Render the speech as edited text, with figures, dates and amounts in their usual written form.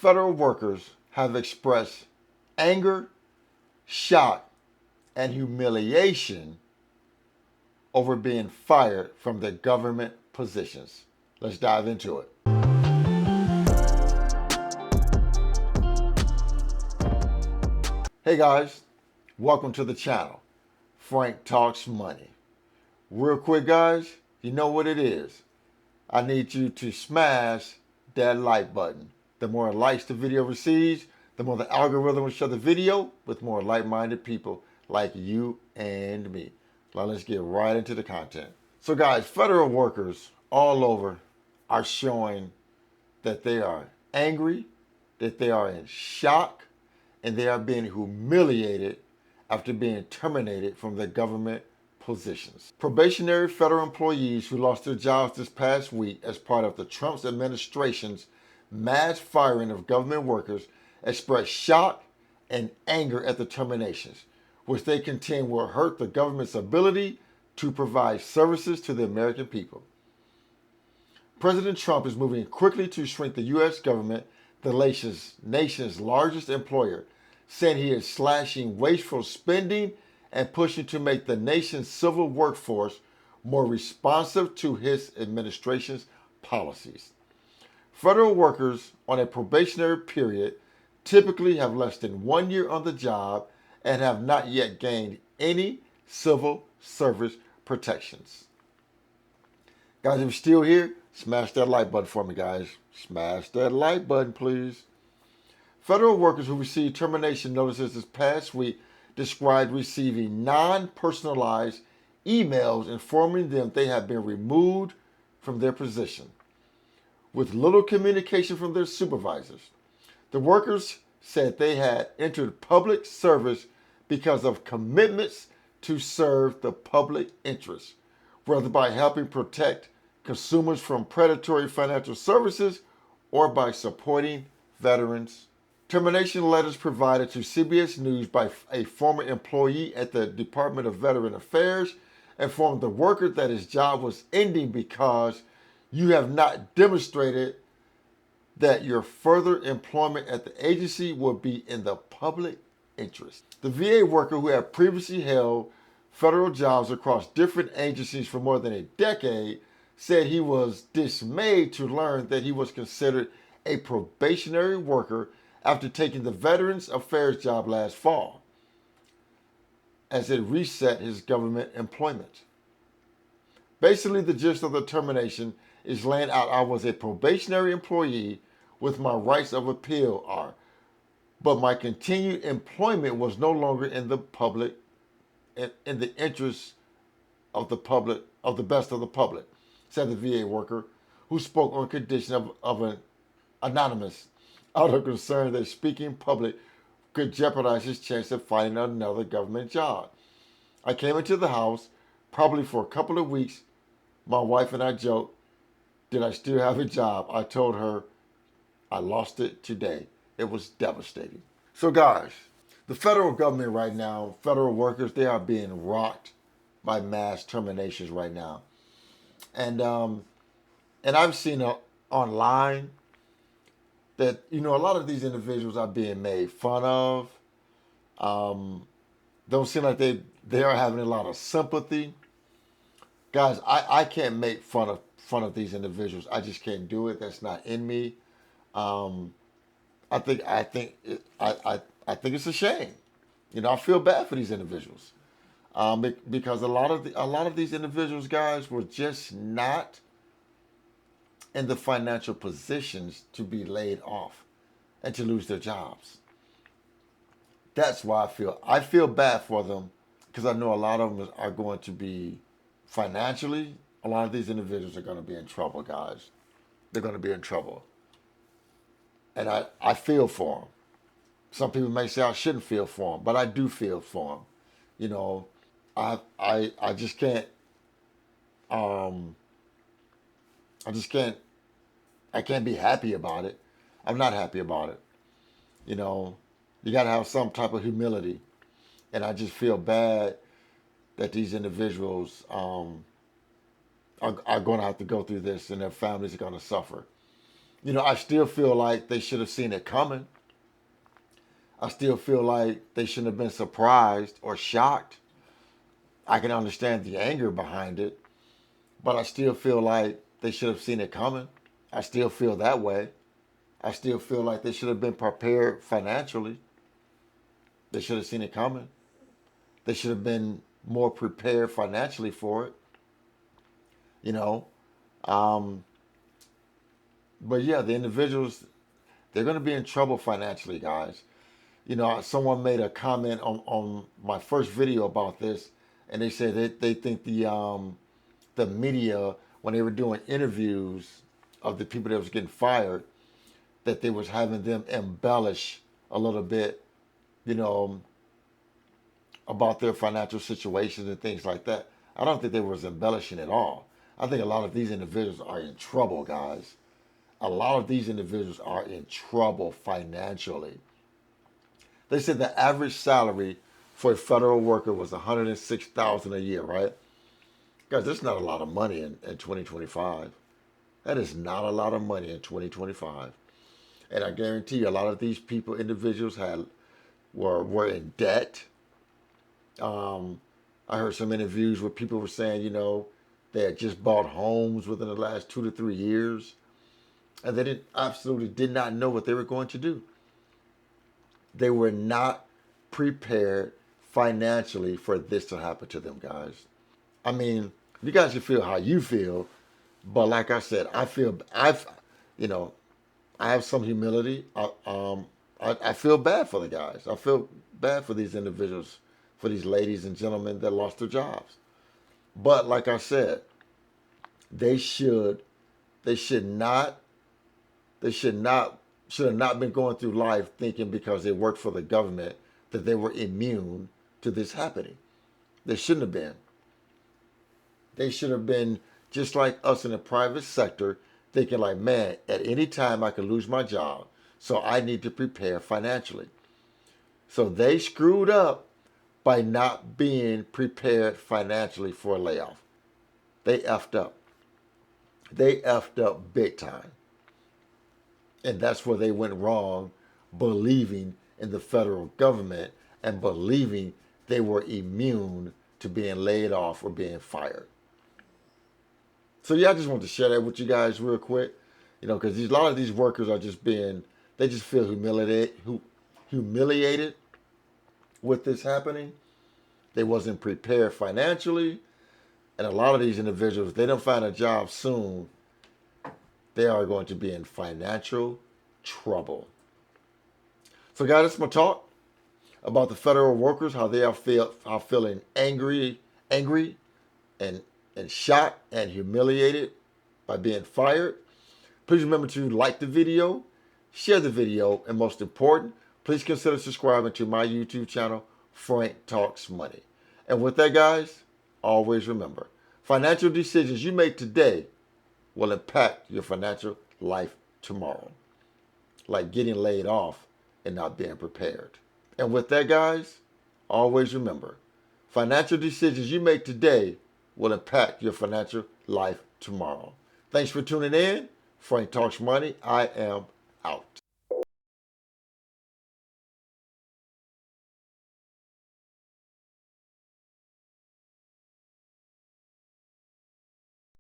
federal workers have expressed anger, shock, and humiliation over being fired from their government positions. Let's dive into it. Hey guys, welcome to the channel. Frank Talks Money. Real quick guys, you know what it is. I need you to smash that like button. The more likes the video receives, the more the algorithm will show the video with more like-minded people like you and me. Now let's get right into the content. So guys, federal workers all over are showing that they are angry, that they are in shock, and they are being humiliated after being terminated from their government positions. Probationary federal employees who lost their jobs this past week as part of the Trump administration's mass firing of government workers expressed shock and anger at the terminations, which they contend will hurt the government's ability to provide services to the American people. President Trump is moving quickly to shrink the U.S. government, the nation's largest employer, saying he is slashing wasteful spending and pushing to make the nation's civil workforce more responsive to his administration's policies. Federal workers on a probationary period typically have less than 1 year on the job and have not yet gained any civil service protections. Guys, if you're still here, smash that like button for me, guys. Smash that like button, please. Federal workers who received termination notices this past week described receiving non-personalized emails informing them they have been removed from their position, with little communication from their supervisors. The workers said they had entered public service because of commitments to serve the public interest, whether by helping protect consumers from predatory financial services or by supporting veterans. Termination letters provided to CBS News by a former employee at the Department of Veteran Affairs informed the worker that his job was ending because you have not demonstrated that your further employment at the agency will be in the public interest. The VA worker, who had previously held federal jobs across different agencies for more than a decade, said he was dismayed to learn that he was considered a probationary worker after taking the Veterans Affairs job last fall, as it reset his government employment. Basically, the gist of the termination is laying out I was a probationary employee with my rights of appeal are, but my continued employment was no longer in the public, in the interest of the public, of the best of the public, said the VA worker, who spoke on condition of an anonymous, out of concern that speaking in public could jeopardize his chance of finding another government job. I came into the house, probably for a couple of weeks. My wife and I joked, did I still have a job? I told her I lost it today. It was devastating. So guys, the federal government right now, federal workers, they are being rocked by mass terminations right now. And I've seen online that, a lot of these individuals are being made fun of. Don't seem like they are having a lot of sympathy. Guys, I can't make fun of these individuals. I just can't do it. That's not in me. I think it's a shame. I feel bad for these individuals. Because a lot of these individuals, guys, were just not in the financial positions to be laid off and to lose their jobs. That's why I feel bad for them, because I know a lot of them are going to be financially. A lot of these individuals are going to be in trouble, guys. They're going to be in trouble, and I feel for them. Some people may say I shouldn't feel for them, but I do feel for them. I just can't. I can't be happy about it. I'm not happy about it. You got to have some type of humility. And I just feel bad that these individuals are going to have to go through this and their families are going to suffer. I still feel like they should have seen it coming. I still feel like they shouldn't have been surprised or shocked. I can understand the anger behind it, but I still feel like they should have seen it coming. I still feel that way. I still feel like they should have been prepared financially. They should have seen it coming. They should have been more prepared financially for it, you know. Um, but yeah, the individuals, they're going to be in trouble financially, guys. Someone made a comment on my first video about this, and they said that they think the media, when they were doing interviews of the people that was getting fired, that they was having them embellish a little bit, you know, about their financial situations and things like that. I don't think they was embellishing at all. I think a lot of these individuals are in trouble, guys. A lot of these individuals are in trouble financially. They said the average salary for a federal worker was $106,000 a year, right? Guys, that's not a lot of money in 2025. That is not a lot of money in 2025. And I guarantee you, a lot of these people, individuals, were in debt. I heard some interviews where people were saying, they had just bought homes within the last 2 to 3 years, and they absolutely did not know what they were going to do. They were not prepared financially for this to happen to them, guys. I mean, you guys can feel how you feel, but like I said, you know, I have some humility. I feel bad for the guys. I feel bad for these individuals, for these ladies and gentlemen that lost their jobs. But like I said, they should, they should not, they should have not been going through life thinking because they worked for the government that they were immune to this happening. They shouldn't have been. They should have been just like us in the private sector, thinking like, man, at any time I could lose my job, so I need to prepare financially. So they screwed up by not being prepared financially for a layoff. They effed up. They effed up big time. And that's where they went wrong, believing in the federal government and believing they were immune to being laid off or being fired. So yeah, I just wanted to share that with you guys real quick, because a lot of these workers are just they just feel humiliated with this happening. They wasn't prepared financially, and a lot of these individuals, they don't find a job soon, they are going to be in financial trouble. So guys, that's my talk about the federal workers, how they are feeling angry and shocked and humiliated by being fired. Please remember to like the video, share the video, and most important, please consider subscribing to my YouTube channel, Frank Talks Money. And with that, guys, always remember, financial decisions you make today will impact your financial life tomorrow, like getting laid off and not being prepared. And with that, guys, always remember, financial decisions you make today will impact your financial life tomorrow. Thanks for tuning in. Frank Talks Money. I am